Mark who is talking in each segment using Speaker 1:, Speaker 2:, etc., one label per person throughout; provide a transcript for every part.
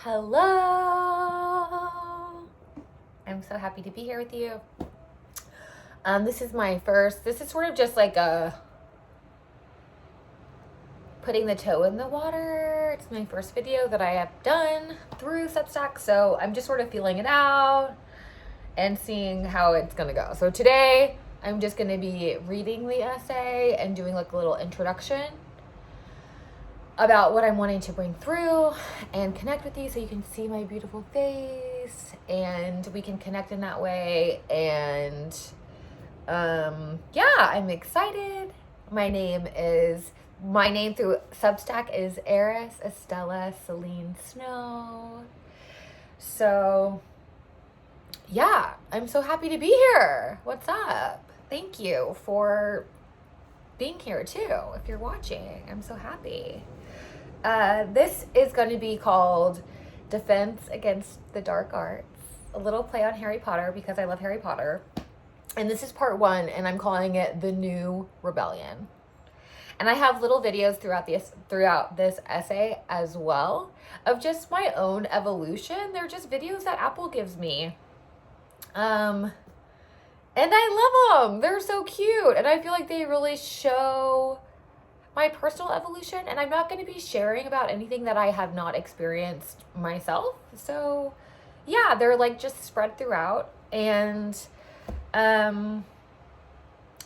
Speaker 1: Hello. I'm so happy to be here with you. This is sort of just like a putting the toe in the water. It's my first video that I have done through Substack, so I'm just sort of feeling it out and seeing how it's gonna go. So today I'm just gonna be reading the essay and doing like a little introduction about what I'm wanting to bring through and connect with you so you can see my beautiful face and we can connect in that way. And I'm excited. My name through Substack is Eris Estella Celine Snow. So yeah, I'm so happy to be here. What's up? Thank you for being here too. If you're watching, I'm so happy. This is going to be called Defense Against the Dark Arts, a little play on Harry Potter because I love Harry Potter. And this is part 1, and I'm calling it The New Rebellion. And I have little videos throughout this essay as well of just my own evolution. They're just videos that Apple gives me. And I love them. They're so cute. And I feel like they really show my personal evolution, and I'm not going to be sharing about anything that I have not experienced myself. So yeah, they're like just spread throughout, and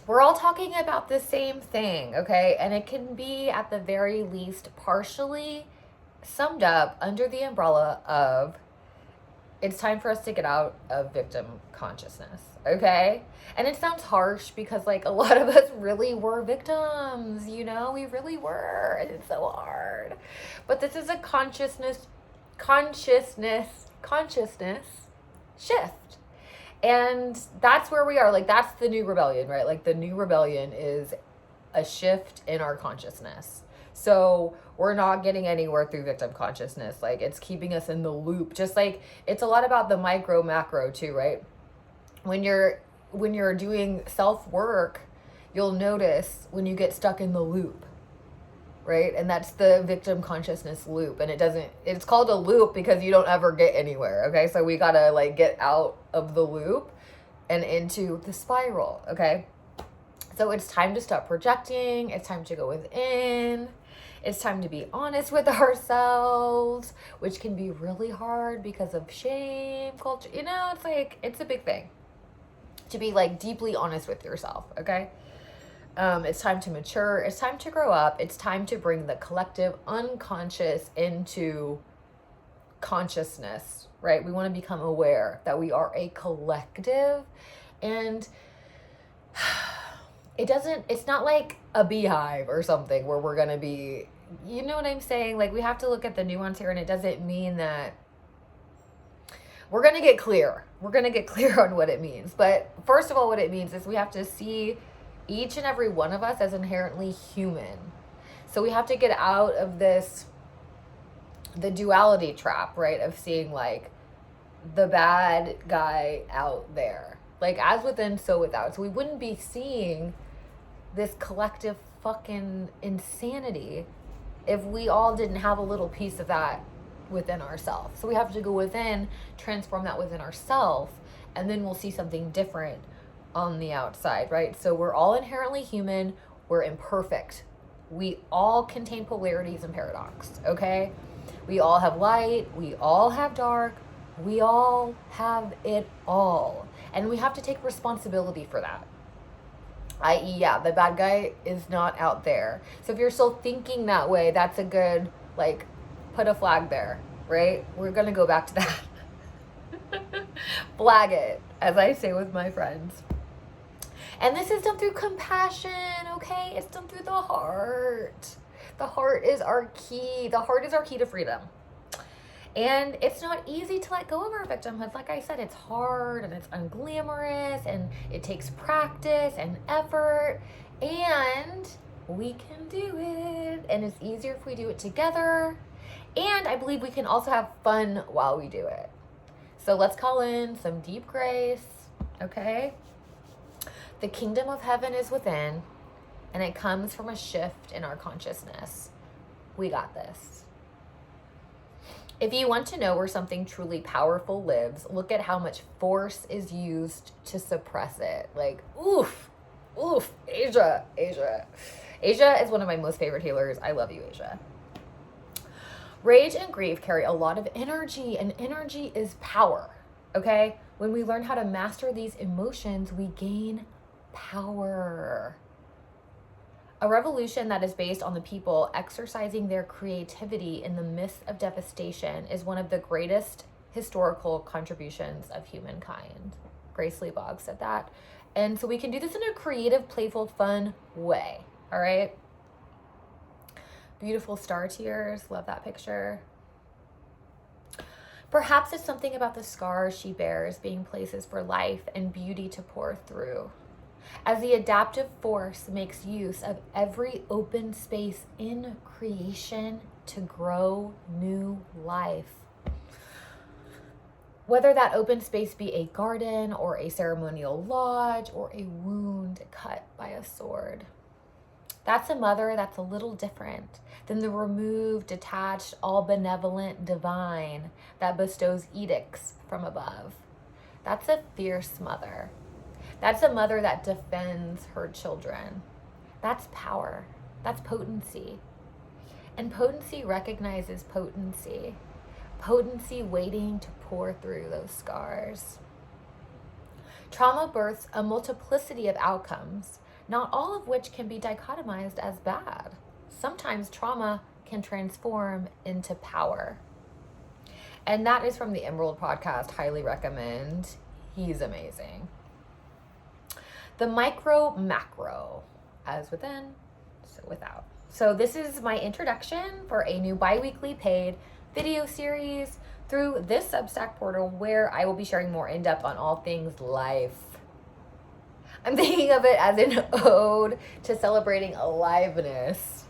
Speaker 1: we're all talking about the same thing, okay? And it can be at the very least partially summed up under the umbrella of it's time for us to get out of victim consciousness, okay? And it sounds harsh because like a lot of us really were victims, we really were, and it's so hard. But this is a consciousness shift. And that's where we are. Like, that's the new rebellion, right? Like, the new rebellion is a shift in our consciousness. So we're not getting anywhere through victim consciousness. Like, it's keeping us in the loop. Just like it's a lot about the micro macro too, right? When you're doing self work, you'll notice when you get stuck in the loop, right? And that's the victim consciousness loop. And it's called a loop because you don't ever get anywhere. Okay. So we gotta like get out of the loop and into the spiral. Okay. So it's time to stop projecting. It's time to go within. It's time to be honest with ourselves, which can be really hard because of shame culture. It's like, it's a big thing to be like deeply honest with yourself. Okay. It's time to mature. It's time to grow up. It's time to bring the collective unconscious into consciousness, right? We want to become aware that we are a collective, and it's not like a beehive or something where we're going to be, you know what I'm saying? Like, we have to look at the nuance here, and it doesn't mean that we're going to get clear. We're going to get clear on what it means. But first of all, what it means is we have to see each and every one of us as inherently human. So we have to get out of the duality trap, right? Of seeing like the bad guy out there, like as within, so without. So we wouldn't be seeing this collective fucking insanity if we all didn't have a little piece of that within ourselves. So we have to go within, transform that within ourselves, and then we'll see something different on the outside, right? So we're all inherently human. We're imperfect. We all contain polarities and paradox, okay? We all have light. We all have dark. We all have it all. And we have to take responsibility for that. I.e., yeah, the bad guy is not out there. So if you're still thinking that way, that's a good, like, put a flag there, right? We're going to go back to that. Flag it, as I say with my friends. And this is done through compassion, okay? It's done through the heart. The heart is our key. The heart is our key to freedom. And it's not easy to let go of our victimhood. Like I said, it's hard and it's unglamorous and it takes practice and effort. And we can do it. And it's easier if we do it together. And I believe we can also have fun while we do it. So let's call in some deep grace, okay? The kingdom of heaven is within, and it comes from a shift in our consciousness. We got this. If you want to know where something truly powerful lives, look at how much force is used to suppress it. Like, oof, Asia. Asia is one of my most favorite healers. I love you, Asia. Rage and grief carry a lot of energy, and energy is power, okay? When we learn how to master these emotions, we gain power. A revolution that is based on the people exercising their creativity in the midst of devastation is one of the greatest historical contributions of humankind. Grace Lee Boggs said that. And so we can do this in a creative, playful, fun way, all right? Beautiful star tears. Love that picture. Perhaps it's something about the scars she bears being places for life and beauty to pour through. As the adaptive force makes use of every open space in creation to grow new life. Whether that open space be a garden or a ceremonial lodge or a wound cut by a sword. That's a mother that's a little different than the removed, detached, all benevolent divine that bestows edicts from above. That's a fierce mother. That's a mother that defends her children. That's power. That's potency. And potency recognizes potency. Potency waiting to pour through those scars. Trauma births a multiplicity of outcomes, not all of which can be dichotomized as bad. Sometimes trauma can transform into power. And that is from the Emerald podcast. Highly recommend. He's amazing. The micro macro, as within, so without. So this is my introduction for a new bi-weekly paid video series through this Substack portal where I will be sharing more in depth on all things life. I'm thinking of it as an ode to celebrating aliveness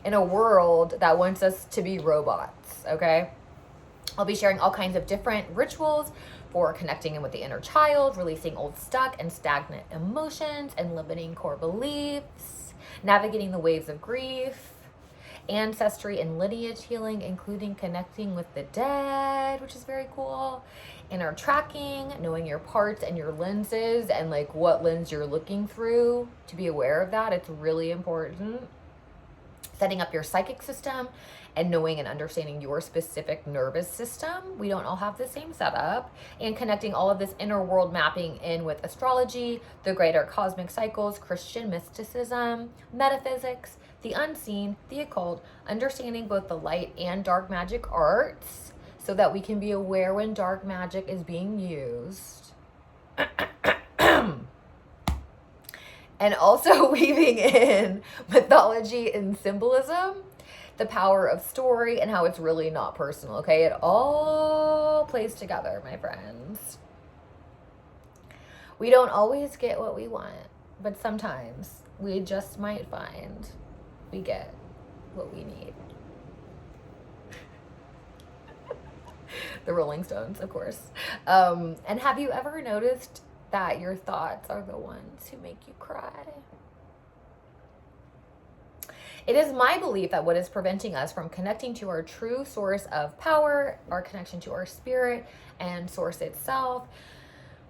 Speaker 1: in a world that wants us to be robots, okay? I'll be sharing all kinds of different rituals for connecting in with the inner child, releasing old stuck and stagnant emotions and limiting core beliefs, navigating the waves of grief, ancestry and lineage healing, including connecting with the dead, which is very cool, inner tracking, knowing your parts and your lenses and like what lens you're looking through to be aware of that. It's really important. Setting up your psychic system and knowing and understanding your specific nervous system. We don't all have the same setup. And connecting all of this inner world mapping in with astrology, the greater cosmic cycles, Christian mysticism, metaphysics, the unseen, the occult, understanding both the light and dark magic arts so that we can be aware when dark magic is being used. And also weaving in mythology and symbolism, the power of story, and how it's really not personal, okay? It all plays together, my friends. We don't always get what we want, but sometimes we just might find we get what we need. The Rolling Stones, of course. And have you ever noticed that your thoughts are the ones who make you cry? It is my belief that what is preventing us from connecting to our true source of power, our connection to our spirit and source itself,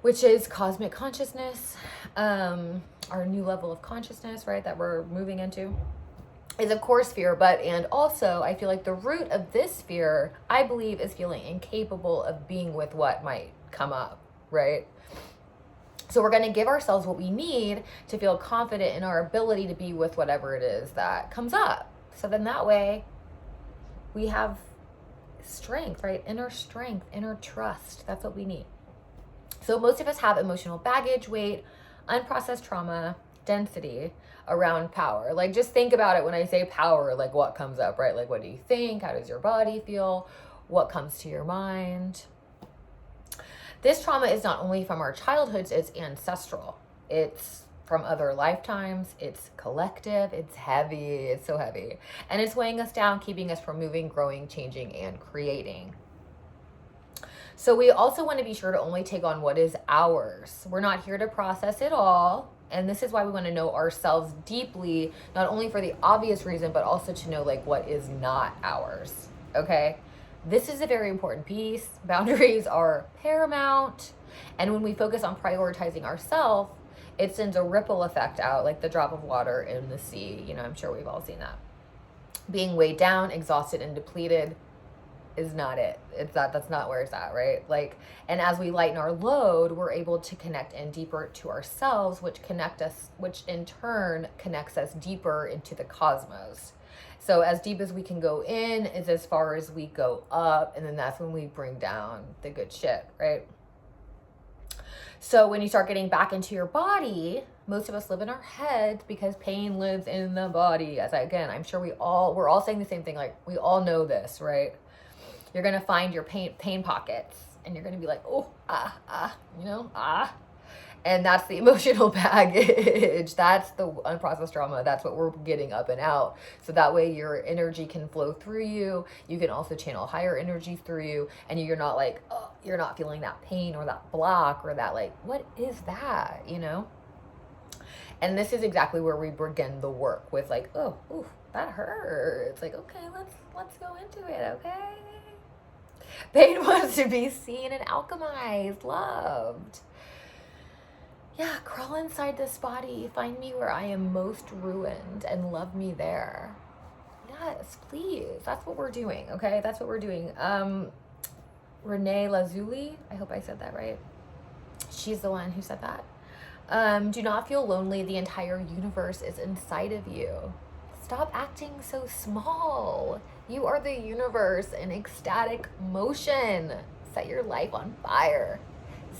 Speaker 1: which is cosmic consciousness, our new level of consciousness, right, that we're moving into, is of course fear. And also I feel like the root of this fear, I believe, is feeling incapable of being with what might come up, right? So we're going to give ourselves what we need to feel confident in our ability to be with whatever it is that comes up. So then that way we have strength, right? Inner strength, inner trust. That's what we need. So most of us have emotional baggage, weight, unprocessed trauma, density around power. Like, just think about it when I say power, like what comes up, right? Like, what do you think? How does your body feel? What comes to your mind? This trauma is not only from our childhoods, it's ancestral. It's from other lifetimes. It's collective. It's heavy. It's so heavy. And it's weighing us down, keeping us from moving, growing, changing, and creating. So we also want to be sure to only take on what is ours. We're not here to process it all. And this is why we want to know ourselves deeply, not only for the obvious reason, but also to know like what is not ours. Okay? This is a very important piece. Boundaries are paramount. And when we focus on prioritizing ourselves, it sends a ripple effect out like the drop of water in the sea. You know, I'm sure we've all seen that. Being weighed down, exhausted, and depleted is not it. That's not where it's at, right? Like, and as we lighten our load, we're able to connect in deeper to ourselves, which in turn connects us deeper into the cosmos. So as deep as we can go in is as far as we go up, and then that's when we bring down the good shit, right? So when you start getting back into your body, most of us live in our heads because pain lives in the body. I'm sure we're all saying the same thing. Like, we all know this, right? You're going to find your pain pockets, and you're going to be like, oh, and that's the emotional baggage. That's the unprocessed trauma. That's what we're getting up and out. So that way your energy can flow through you. You can also channel higher energy through you. And you're not like, oh, you're not feeling that pain or that block or that, like, what is that, you know? And this is exactly where we begin the work with, like, oh, ooh, that hurts. Like, okay, let's go into it, okay? Pain wants to be seen and alchemized, loved. Yeah, crawl inside this body, find me where I am most ruined, and love me there. Yes, please. That's what we're doing, okay? That's what we're doing. Renee Lazuli, I hope I said that right. She's the one who said that. Do not feel lonely. The entire universe is inside of you. Stop acting so small. You are the universe in ecstatic motion. Set your life on fire.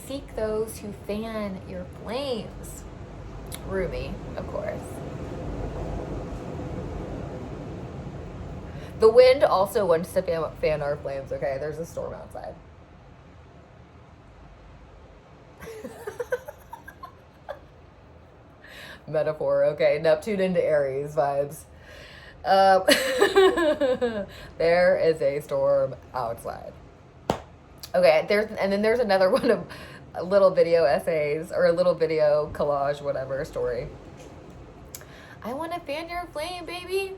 Speaker 1: Seek those who fan your flames. Rumi, of course. The wind also wants to fan our flames, okay? There's a storm outside. Metaphor, okay? Neptune into Aries vibes. There is a storm outside. Okay, then there's another one of little video essays or a little video collage, whatever, story. I want to fan your flame, baby.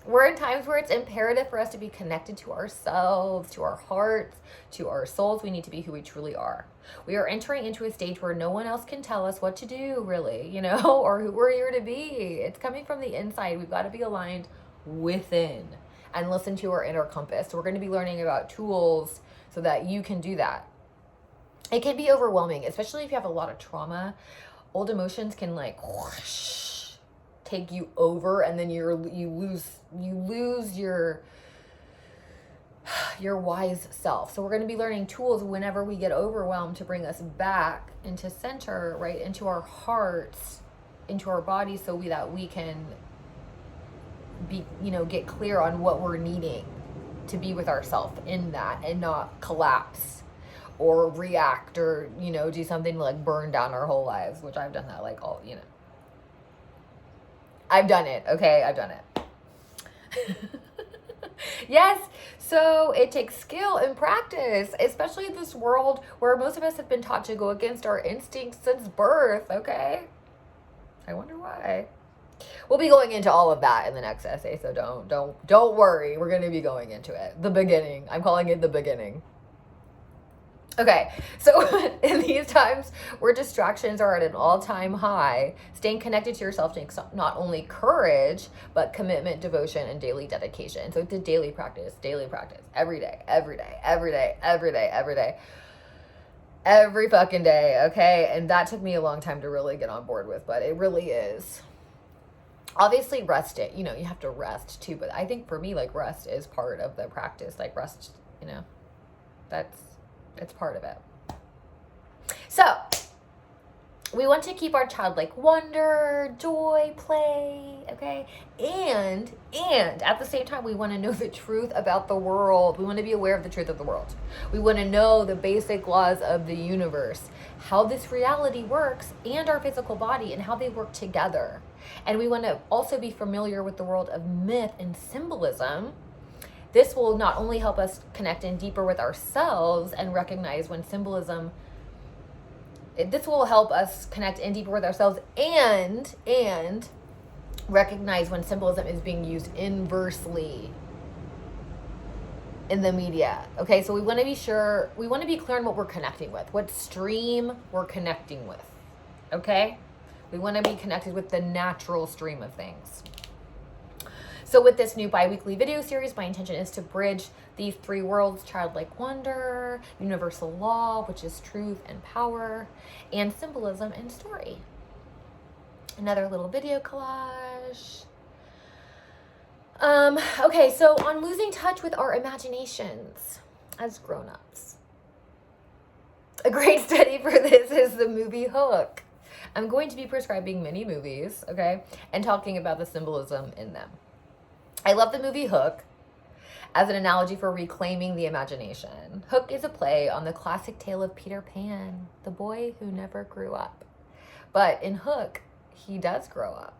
Speaker 1: We're in times where it's imperative for us to be connected to ourselves, to our hearts, to our souls. We need to be who we truly are. We are entering into a stage where no one else can tell us what to do, really, you know, or who we're here to be. It's coming from the inside. We've got to be aligned within and listen to our inner compass. So we're going to be learning about tools so that you can do that. It can be overwhelming, especially if you have a lot of trauma. Old emotions can like whoosh, take you over, and then you lose your wise self. So we're going to be learning tools whenever we get overwhelmed to bring us back into center, right, into our hearts, into our bodies, so that we can be, get clear on what we're needing to be with ourselves in that, and not collapse or react or, do something to like burn down our whole lives, which I've done that like all, I've done it. Okay. I've done it. Yes. So it takes skill and practice, especially in this world where most of us have been taught to go against our instincts since birth. Okay. I wonder why. We'll be going into all of that in the next essay, so don't worry. We're going to be going into it. The beginning. I'm calling it the beginning. Okay, so in these times where distractions are at an all-time high, staying connected to yourself takes not only courage, but commitment, devotion, and daily dedication. So it's a daily practice, every day, every fucking day, okay? And that took me a long time to really get on board with, but it really is. Obviously rest it, you have to rest too, but I think for me, like, rest is part of the practice, like rest, it's part of it. So we want to keep our childlike wonder, joy, play, okay? And at the same time, we want to know the truth about the world. We want to be aware of the truth of the world. We want to know the basic laws of the universe, how this reality works, and our physical body, and how they work together. And we want to also be familiar with the world of myth and symbolism. This will not only help us connect in deeper with ourselves and recognize when symbolism, this will help us connect in deeper with ourselves and recognize when symbolism is being used inversely in the media. Okay, so we want to be sure, we want to be clear on what we're connecting with, what stream we're connecting with. Okay, we want to be connected with the natural stream of things. So with this new bi-weekly video series, my intention is to bridge these three worlds: childlike wonder, universal law, which is truth and power, and symbolism and story. Another little video collage. Okay, so on losing touch with our imaginations as grown-ups. A great study for this is the movie Hook. I'm going to be prescribing many movies, okay, and talking about the symbolism in them. I love the movie Hook as an analogy for reclaiming the imagination. Hook is a play on the classic tale of Peter Pan, the boy who never grew up. But in Hook, he does grow up.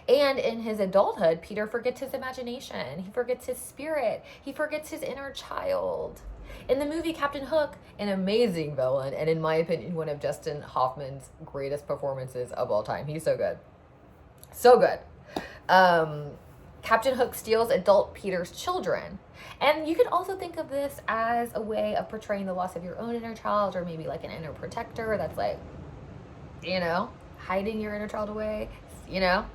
Speaker 1: And in his adulthood, Peter forgets his imagination. He forgets his spirit. He forgets his inner child. In the movie Captain Hook, an amazing villain, and in my opinion, one of Dustin Hoffman's greatest performances of all time. He's so good. So good. Captain Hook steals adult Peter's children. And you could also think of this as a way of portraying the loss of your own inner child, or maybe like an inner protector that's like, you know, hiding your inner child away, you know?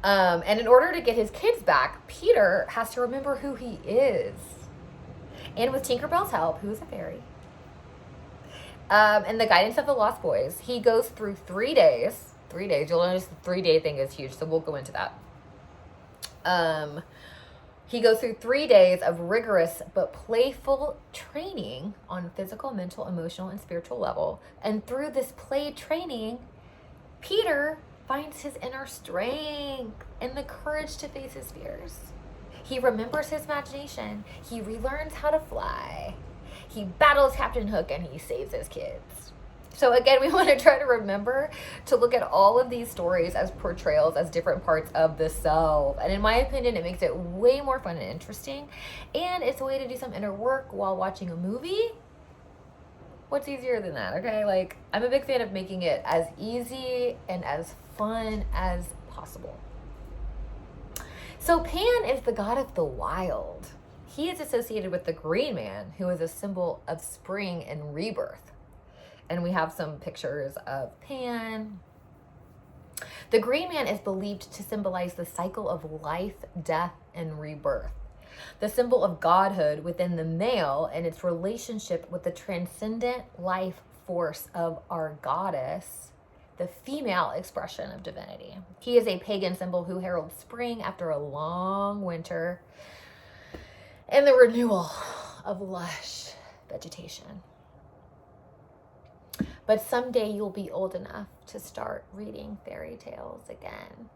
Speaker 1: And in order to get his kids back, Peter has to remember who he is. And with Tinkerbell's help, who is a fairy, and the guidance of the Lost Boys, he goes through 3 days. 3 days. You'll notice the 3-day thing is huge, so we'll go into that. He goes through 3 days of rigorous but playful training on physical, mental, emotional, and spiritual level. And through this play training, Peter finds his inner strength and the courage to face his fears. He remembers his imagination. He relearns how to fly. He battles Captain Hook and he saves his kids. So again, we want to try to remember to look at all of these stories as portrayals, as different parts of the self. And in my opinion, it makes it way more fun and interesting. And it's a way to do some inner work while watching a movie. What's easier than that, okay? Like, I'm a big fan of making it as easy and as fun as possible. So Pan is the god of the wild. He is associated with the green man, who is a symbol of spring and rebirth. And we have some pictures of Pan. The green man is believed to symbolize the cycle of life, death, and rebirth. The symbol of godhood within the male and its relationship with the transcendent life force of our goddess, the female expression of divinity. He is a pagan symbol who heralds spring after a long winter and the renewal of lush vegetation. But someday you'll be old enough to start reading fairy tales again.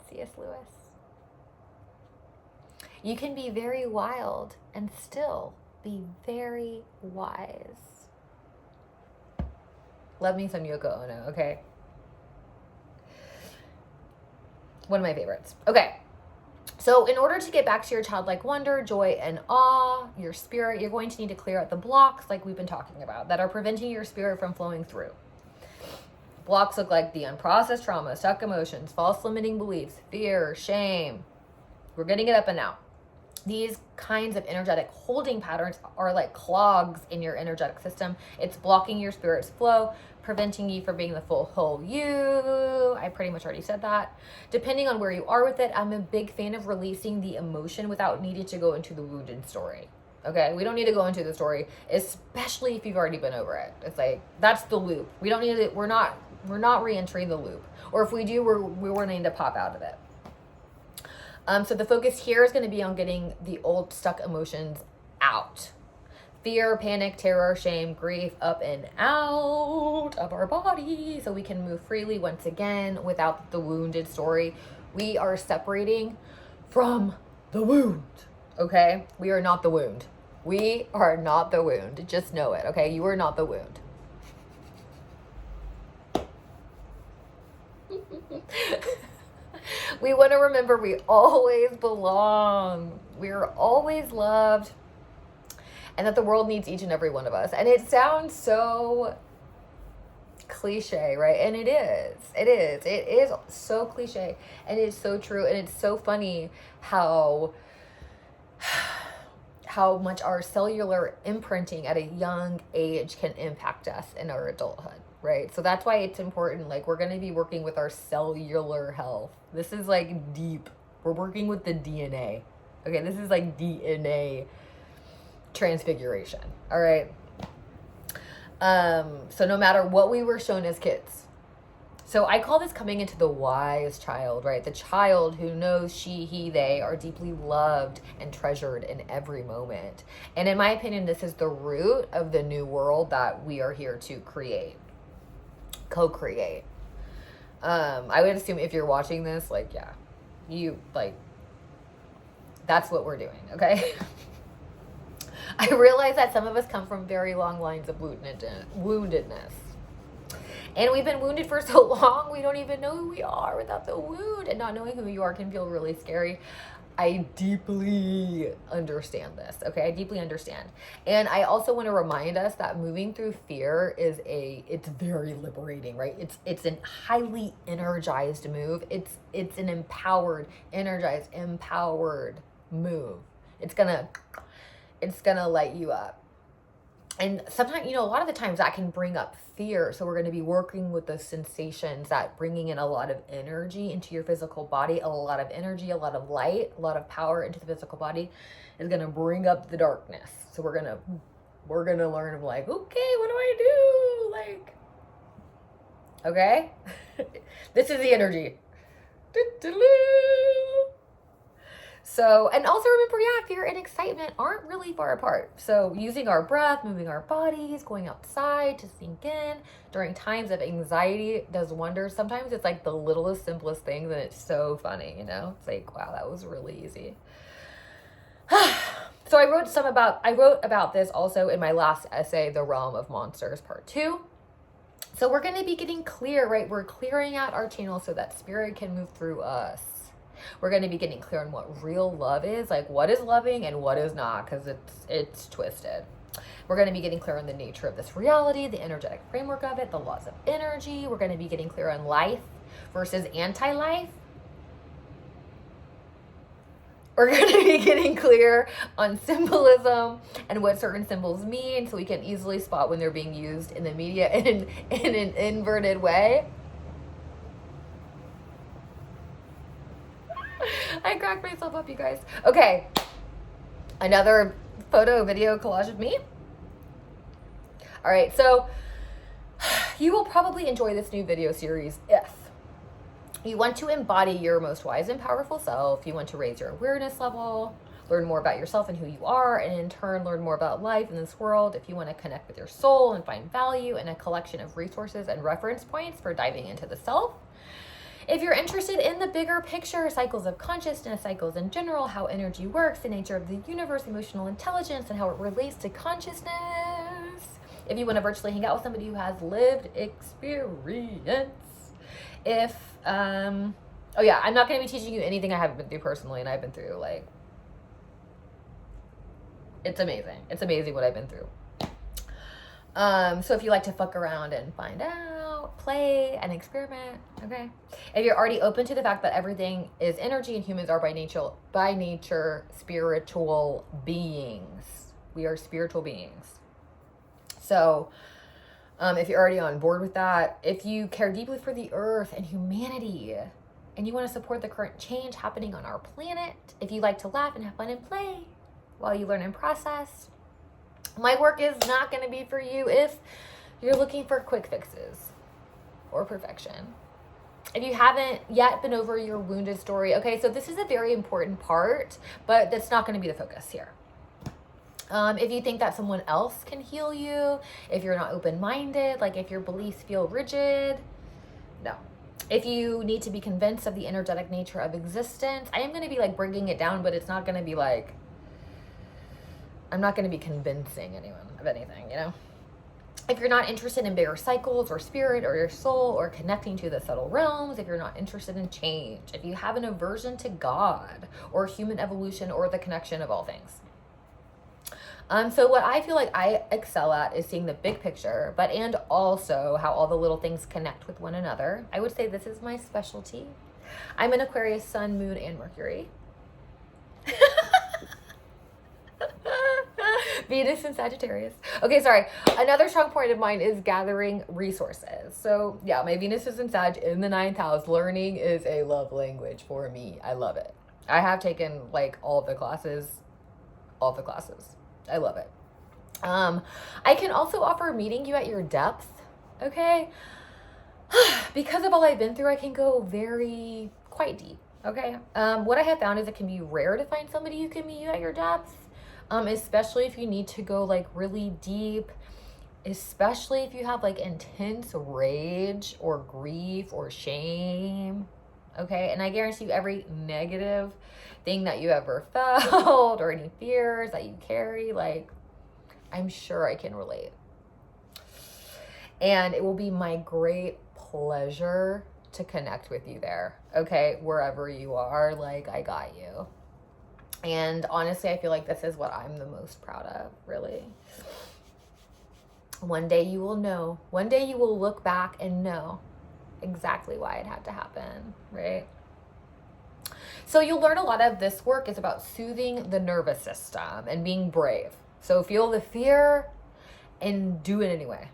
Speaker 1: C.S. Lewis. You can be very wild and still be very wise. Love me some Yoko Ono, okay? One of my favorites. Okay. So in order to get back to your childlike wonder, joy, and awe, your spirit, you're going to need to clear out the blocks like we've been talking about that are preventing your spirit from flowing through. Blocks look like the unprocessed trauma, stuck emotions, false limiting beliefs, fear, shame. We're getting it up and out. These kinds of energetic holding patterns are like clogs in your energetic system. It's blocking your spirit's flow, preventing you from being the full whole you. I pretty much already said that. Depending on where you are with it, I'm a big fan of releasing the emotion without needing to go into the wounded story. Okay, we don't need to go into the story, especially if you've already been over it. It's like, that's the loop. We don't need it. We're not re-entering the loop. Or if we do, we're wanting to pop out of it. So the focus here is going to be on getting the old stuck emotions out. Fear, panic, terror, shame, grief, up and out of our body so we can move freely once again without the wounded story. We are separating from the wound, okay? We are not the wound. We are not the wound. Just know it, okay? You are not the wound. We want to remember we always belong. We're always loved. And that the world needs each and every one of us. And it sounds so cliche, right? And it is. It is. It is so cliche. And it's so true. And it's so funny how how much our cellular imprinting at a young age can impact us in our adulthood, right? So that's why it's important. Like, we're going to be working with our cellular health. This is like deep. We're working with the DNA. Okay, this is like DNA transfiguration. All right. So no matter what we were shown as kids. So I call this coming into the wise child, right? The child who knows she, he, they are deeply loved and treasured in every moment. And in my opinion, this is the root of the new world that we are here to create, co-create. I would assume if you're watching this, like, yeah, you, like, that's what we're doing, okay? I realize that some of us come from very long lines of woundedness. And we've been wounded for so long, we don't even know who we are without the wound. And not knowing who you are can feel really scary. I deeply understand this, okay? I deeply understand. And I also want to remind us that moving through fear it's very liberating, right? It's a highly energized move. It's an empowered, energized, empowered move. It's gonna light you up. And sometimes, a lot of the times that can bring up fear. So we're going to be working with those sensations, that bringing in a lot of energy into your physical body, a lot of energy, a lot of light, a lot of power into the physical body is going to bring up the darkness. So we're going to learn, like, okay, what do I do? Like, okay, this is the energy. So, and also remember, fear and excitement aren't really far apart. So using our breath, moving our bodies, going outside to sink in during times of anxiety does wonders. Sometimes it's like the littlest, simplest things, and it's so funny, It's like, wow, that was really easy. So I wrote about this also in my last essay, The Realm of Monsters, Part 2. So we're going to be getting clear, right? We're clearing out our channel so that spirit can move through us. We're going to be getting clear on what real love is, like what is loving and what is not, because it's twisted. We're going to be getting clear on the nature of this reality, the energetic framework of it, the laws of energy. We're going to be getting clear on life versus anti-life. We're going to be getting clear on symbolism and what certain symbols mean, so we can easily spot when they're being used in the media in an inverted way. I cracked myself up, you guys. Okay, another photo video collage of me. All right, so you will probably enjoy this new video series if you want to embody your most wise and powerful self, you want to raise your awareness level, learn more about yourself and who you are, and in turn learn more about life in this world, if you want to connect with your soul and find value in a collection of resources and reference points for diving into the self. If you're interested in the bigger picture, cycles of consciousness, cycles in general, how energy works, the nature of the universe, emotional intelligence, and how it relates to consciousness. If you want to virtually hang out with somebody who has lived experience. I'm not going to be teaching you anything I haven't been through personally, and I've been through, like, it's amazing. It's amazing what I've been through. So if you like to fuck around and find out, play and experiment, okay? If you're already open to the fact that everything is energy and humans are by nature spiritual beings. We are spiritual beings. So if you're already on board with that, if you care deeply for the earth and humanity, and you want to support the current change happening on our planet, if you like to laugh and have fun and play while you learn and process, my work is not going to be for you if you're looking for quick fixes or perfection. If you haven't yet been over your wounded story, okay, so this is a very important part, but that's not going to be the focus here. If you think that someone else can heal you, if you're not open-minded, like if your beliefs feel rigid, no. If you need to be convinced of the energetic nature of existence, I am going to be like breaking it down, but it's not going to be like, I'm not going to be convincing anyone of anything, If you're not interested in bigger cycles or spirit or your soul or connecting to the subtle realms, if you're not interested in change, if you have an aversion to God or human evolution or the connection of all things. So what I feel like I excel at is seeing the big picture, and also how all the little things connect with one another. I would say this is my specialty. I'm an Aquarius, Sun, Moon, and Mercury. Venus and Sagittarius. Okay, sorry. Another strong point of mine is gathering resources. So yeah, my Venus is in Sag in the 9th house. Learning is a love language for me. I love it. I have taken like all the classes. I love it. I can also offer meeting you at your depth. Okay. Because of all I've been through, I can go quite deep. Okay. What I have found is it can be rare to find somebody who can meet you at your depth. Especially if you need to go like really deep, especially if you have like intense rage or grief or shame. Okay. And I guarantee you every negative thing that you ever felt or any fears that you carry, like, I'm sure I can relate. And it will be my great pleasure to connect with you there. Okay. Wherever you are, like, I got you. And honestly, I feel like this is what I'm the most proud of, really. One day you will know. One day you will look back and know exactly why it had to happen, right? So you'll learn a lot of this work is about soothing the nervous system and being brave. So feel the fear and do it anyway.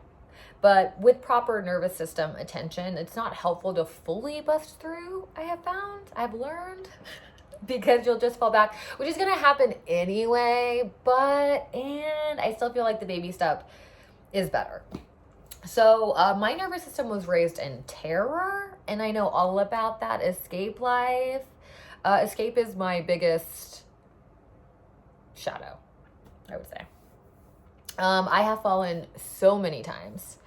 Speaker 1: But with proper nervous system attention, it's not helpful to fully bust through, I've learned. Because you'll just fall back, which is going to happen anyway, and I still feel like the baby step is better. So my nervous system was raised in terror, and I know all about that escape life. Escape is my biggest shadow, I would say. I have fallen so many times.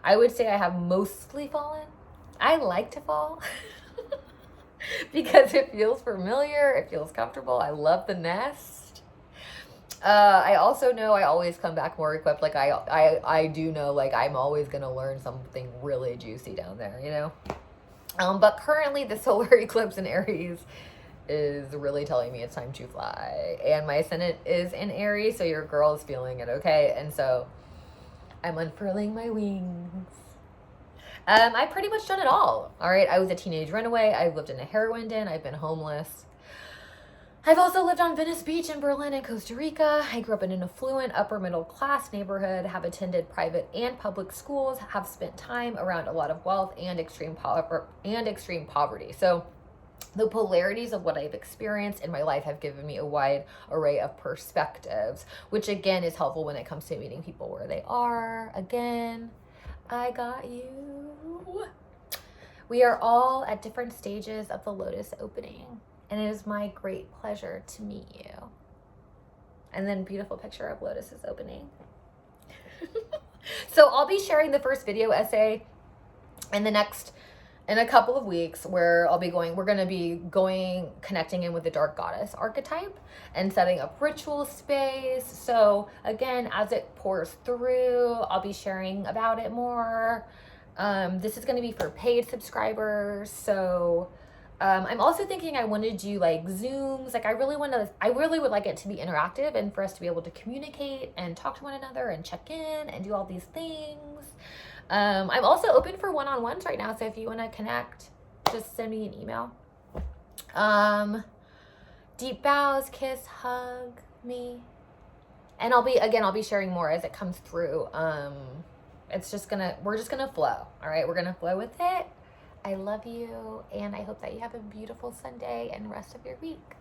Speaker 1: I would say I have mostly fallen. I like to fall. Because it feels familiar, it feels comfortable. I love the nest. I also know I always come back more equipped. Like I do know, like, I'm always gonna learn something really juicy down there, you know. But currently the solar eclipse in Aries is really telling me it's time to fly, and my ascendant is in Aries, so your girl is feeling it, okay? And so I'm unfurling my wings. I've pretty much done it all right? I was a teenage runaway. I've lived in a heroin den. I've been homeless. I've also lived on Venice Beach in Berlin and Costa Rica. I grew up in an affluent upper middle class neighborhood, have attended private and public schools, have spent time around a lot of wealth and extreme poverty. So the polarities of what I've experienced in my life have given me a wide array of perspectives, which again is helpful when it comes to meeting people where they are. Again, I got you. We are all at different stages of the lotus opening, and it is my great pleasure to meet you. And then beautiful picture of lotuses opening. So I'll be sharing the first video essay in a couple of weeks, where we're going to be connecting in with the dark goddess archetype and setting up ritual space. So again, as it pours through, I'll be sharing about it more. This is going to be for paid subscribers. So I'm also thinking I want to do like Zooms. Like I really would like it to be interactive and for us to be able to communicate and talk to one another and check in and do all these things. I'm also open for one-on-ones right now. So if you want to connect, just send me an email. Deep bows, kiss, hug me. And I'll be sharing more as it comes through. We're just gonna flow. All right. We're going to flow with it. I love you. And I hope that you have a beautiful Sunday and rest of your week.